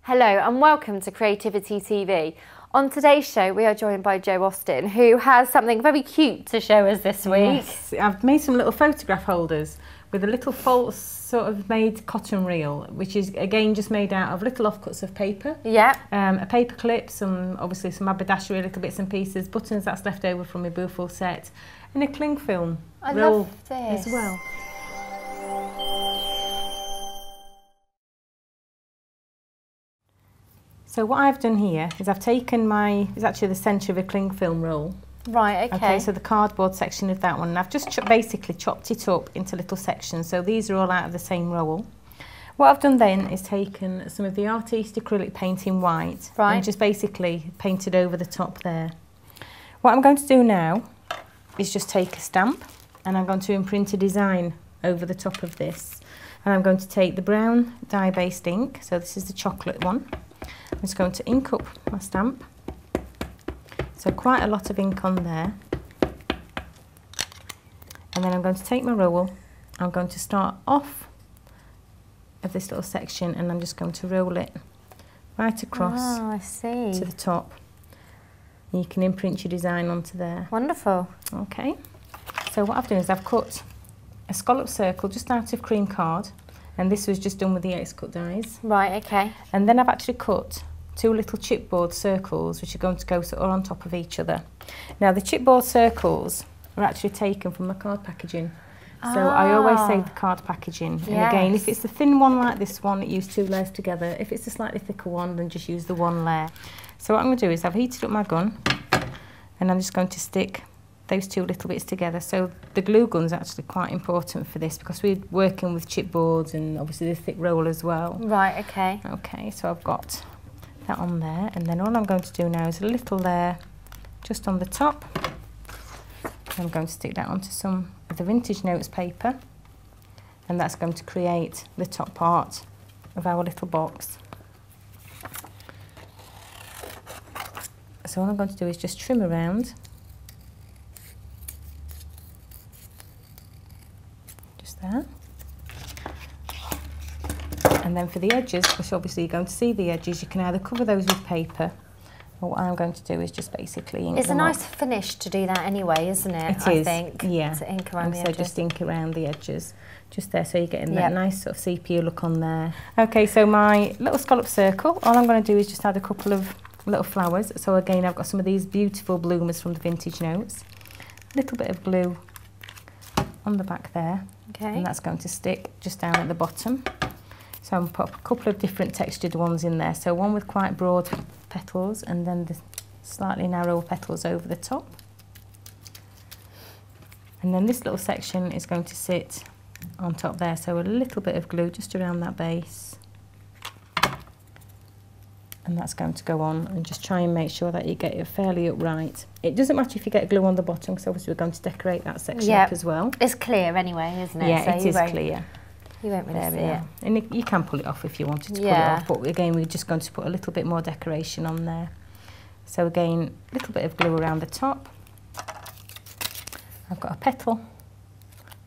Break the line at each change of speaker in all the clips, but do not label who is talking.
Hello and welcome to Creativity TV. On today's show we are joined by Jo Austin, who has something very cute to show us this week.
Yes, I've made some little photograph holders with a little false sort of made cotton reel, which is again just made out of little offcuts of paper.
Yeah.
A paper clip, obviously some haberdashery, little bits and pieces, buttons that's left over from my Bouffal set, and a cling film roll
love this.
as well. So what I've done here is I've taken it's actually the centre of a cling film roll.
Right, okay.
Okay, so the cardboard section of that one, and I've just basically chopped it up into little sections, so these are all out of the same roll. What I've done then is taken some of the Artiste acrylic paint in white,
right,
and just basically painted over the top there. What I'm going to do now is just take a stamp, and I'm going to imprint a design over the top of this. And I'm going to take the brown dye-based ink, so this is the chocolate one. I'm just going to ink up my stamp. So quite a lot of ink on there. And then I'm going to take my roll. I'm going to start off of this little section and I'm just going to roll it right across to the top. And you can imprint your design onto there.
Wonderful.
Okay. So what I've done is I've cut a scallop circle just out of cream card. And this was just done with the X-cut dies.
Right, okay.
And then I've actually cut two little chipboard circles which are going to go sort of on top of each other. Now the chipboard circles are actually taken from my card packaging. So I always save the card packaging. And again, if it's a thin one like this one, use two layers together. If it's a slightly thicker one, then just use the one layer. So what I'm going to do is I've heated up my gun and I'm just going to stick those two little bits together. So the glue gun's actually quite important for this because we're working with chipboards and obviously the thick roll as well.
Right, okay.
Okay, so I've got that on there, and then all I'm going to do now is a little layer just on the top. I'm going to stick that onto some of the Vintage Notes paper, and that's going to create the top part of our little box. So all I'm going to do is just trim around. Just there. And then for the edges, which obviously you're going to see the edges, you can either cover those with paper, or what I'm going to do is just basically ink them up.
It's a nice finish to do that anyway, isn't it?
It is,
I think.
yeah.
To ink around the
so
edges.
just ink around the edges, just there, so you're getting that nice sort of sepia look on there. Okay, so my little scallop circle, all I'm going to do is just add a couple of little flowers. So again, I've got some of these beautiful bloomers from the Vintage Notes. A little bit of glue on the back there, and that's going to stick just down at the bottom. So I'm going to put a couple of different textured ones in there. So one with quite broad petals and then the slightly narrow petals over the top. And then this little section is going to sit on top there. So a little bit of glue just around that base. And that's going to go on, and just try and make sure that you get it fairly upright. It doesn't matter if you get glue on the bottom, because obviously we're going to decorate that section up as well.
It's clear anyway, isn't it?
Yeah,
so
it is clear.
You won't really see it.
And you can pull it off if you wanted to pull it off, but again, we're just going to put a little bit more decoration on there. So again, a little bit of glue around the top. I've got a petal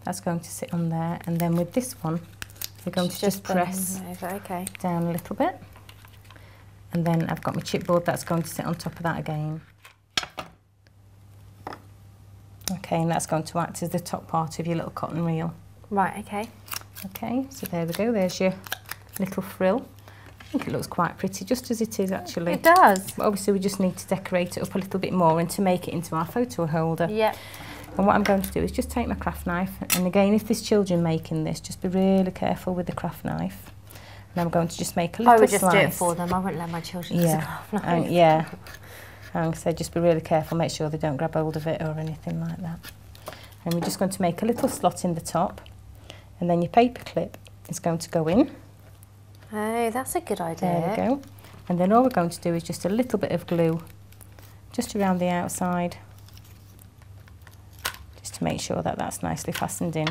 that's going to sit on there, and then with this one, we're going to just press down a little bit. And then I've got my chipboard that's going to sit on top of that again. Okay, and that's going to act as the top part of your little cotton reel.
Right, okay.
Okay, so there we go, there's your little frill. I think it looks quite pretty, just as it is actually.
It does.
But obviously we just need to decorate it up a little bit more and to make it into our photo holder.
Yeah.
And what I'm going to do is just take my craft knife, and again, if there's children making this, just be really careful with the craft knife. And I'm going to just make a little slice.
I would just do it for them, I wouldn't let my children use a craft knife.
Yeah, and so just be really careful, make sure they don't grab hold of it or anything like that. And we're just going to make a little slot in the top, and then your paper clip is going to go in.
Oh, that's a good idea.
There we go. And then all we're going to do is just a little bit of glue just around the outside, just to make sure that that's nicely fastened in.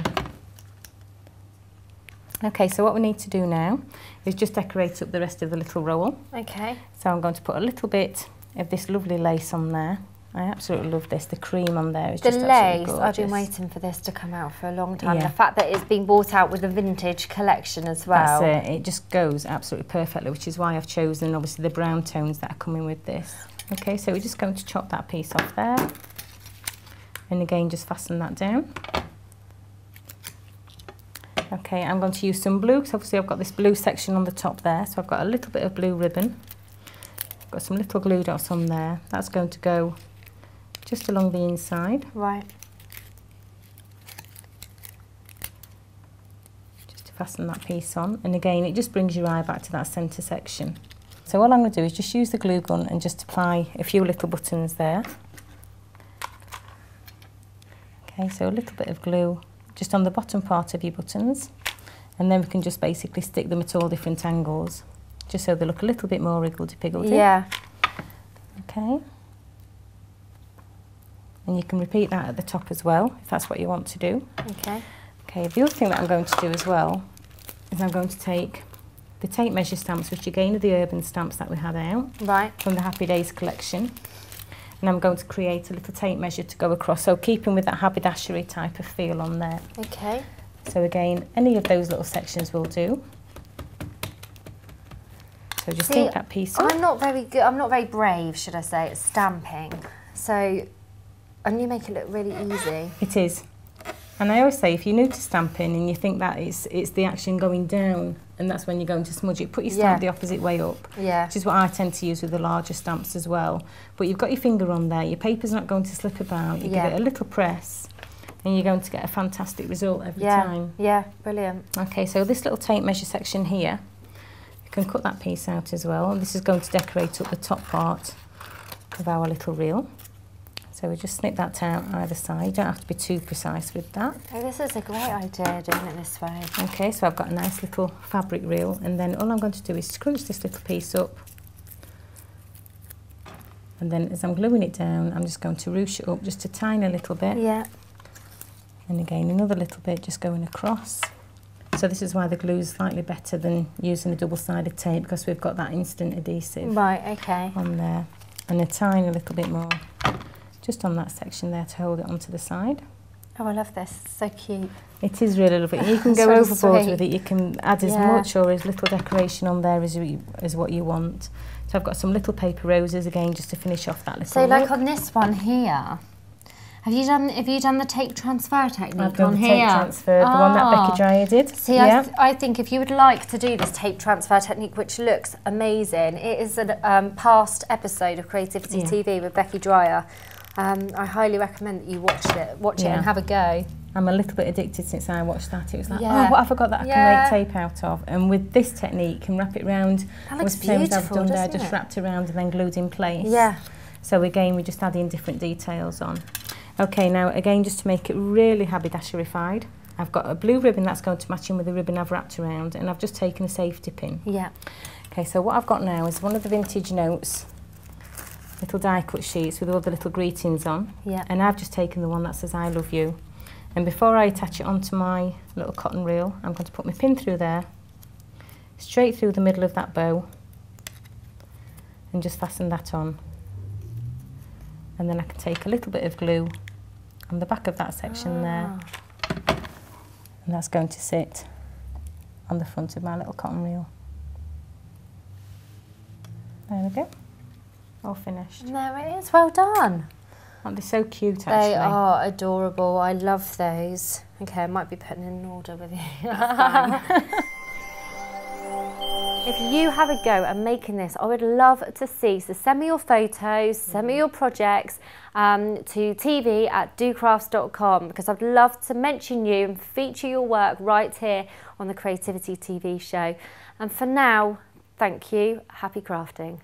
Okay, so what we need to do now is just decorate up the rest of the little roll.
Okay.
So I'm going to put a little bit of this lovely lace on there, I absolutely love this. The cream on there is
the
just
lace,
absolutely gorgeous.
I've been waiting for this to come out for a long time.
Yeah.
The fact that it's been brought out with the vintage collection as well.
That's it. It just goes absolutely perfectly, which is why I've chosen obviously the brown tones that are coming with this. Okay, so we're just going to chop that piece off there. And again, just fasten that down. Okay, I'm going to use some blue, because obviously I've got this blue section on the top there. So I've got a little bit of blue ribbon. I've got some little glue dots on there. That's going to go just along the inside.
Right.
Just to fasten that piece on. And again, it just brings your eye back to that centre section. So all I'm going to do is just use the glue gun and just apply a few little buttons there. Okay, so a little bit of glue just on the bottom part of your buttons. And then we can just basically stick them at all different angles, just so they look a little bit more wiggledy-piggledy.
Yeah.
Okay. And you can repeat that at the top as well, if that's what you want to do.
Okay.
Okay, the other thing that I'm going to do as well is I'm going to take the tape measure stamps, which again are the urban stamps that we had out.
Right.
From the Happy Days collection. And I'm going to create a little tape measure to go across, so keeping with that haberdashery type of feel on there.
Okay.
So again, any of those little sections will do. So just take that piece up.
I'm not very good, I'm not very brave, should I say, at stamping. So, and you make it look really easy.
It is. And I always say, if you're new to stamping and you think that it's the action going down and that's when you're going to smudge it, put your stamp the opposite way up.
Yeah.
Which is what I tend to use with the larger stamps as well. But you've got your finger on there, your paper's not going to slip about, you give it a little press and you're going to get a fantastic result every time.
Yeah, brilliant.
Okay, so this little tape measure section here, you can cut that piece out as well. And this is going to decorate up the top part of our little reel. So we just snip that out either side. You don't have to be too precise with that.
Oh, this is a great idea, doing it this way.
Okay, so I've got a nice little fabric reel, and then all I'm going to do is scrunch this little piece up. And then as I'm gluing it down, I'm just going to ruche it up just a tiny little bit.
Yeah.
And again, another little bit just going across. So this is why the glue is slightly better than using a double-sided tape, because we've got that instant adhesive on there. And a tiny little bit more just on that section there to hold it onto the side.
Oh, I love this. So cute.
It is really lovely. You can go
really
overboard
sweet.
with it. You can add as much or as little decoration on there as what you want. So I've got some little paper roses again just to finish off that little
like
look.
on this one here, have you done the tape transfer technique
I've done
on
the
here?
tape transfer, the one that Becky Dreyer did.
See, I think if you would like to do this tape transfer technique, which looks amazing, it is a past episode of Creativity TV with Becky Dreyer. I highly recommend that you watch it and have a go.
I'm a little bit addicted since I watched that. It was like, oh, what have I got that I can make tape out of? And with this technique, you can wrap it round.
That looks beautiful,
I've done there, just
it?
wrapped around and then glued in place.
Yeah.
So again, we're just adding different details on. Okay, now again, just to make it really haberdasherified, I've got a blue ribbon that's going to match in with the ribbon I've wrapped around, and I've just taken a safety pin.
Yeah.
Okay, so what I've got now is one of the vintage notes, little die cut sheets with all the little greetings on.
Yeah.
And I've just taken the one that says I love you. And before I attach it onto my little cotton reel, I'm going to put my pin through there, straight through the middle of that bow, and just fasten that on. And then I can take a little bit of glue on the back of that section there, and that's going to sit on the front of my little cotton reel. There we go, all finished.
And there it is, well done.
Aren't they so cute, actually?
They are adorable, I love those. Okay, I might be putting in an order with you.
That's fine.
If you have a go at making this, I would love to see. So send me your photos, send me your projects to tv@docrafts.com, because I'd love to mention you and feature your work right here on the Creativity TV show. And for now, thank you. Happy crafting.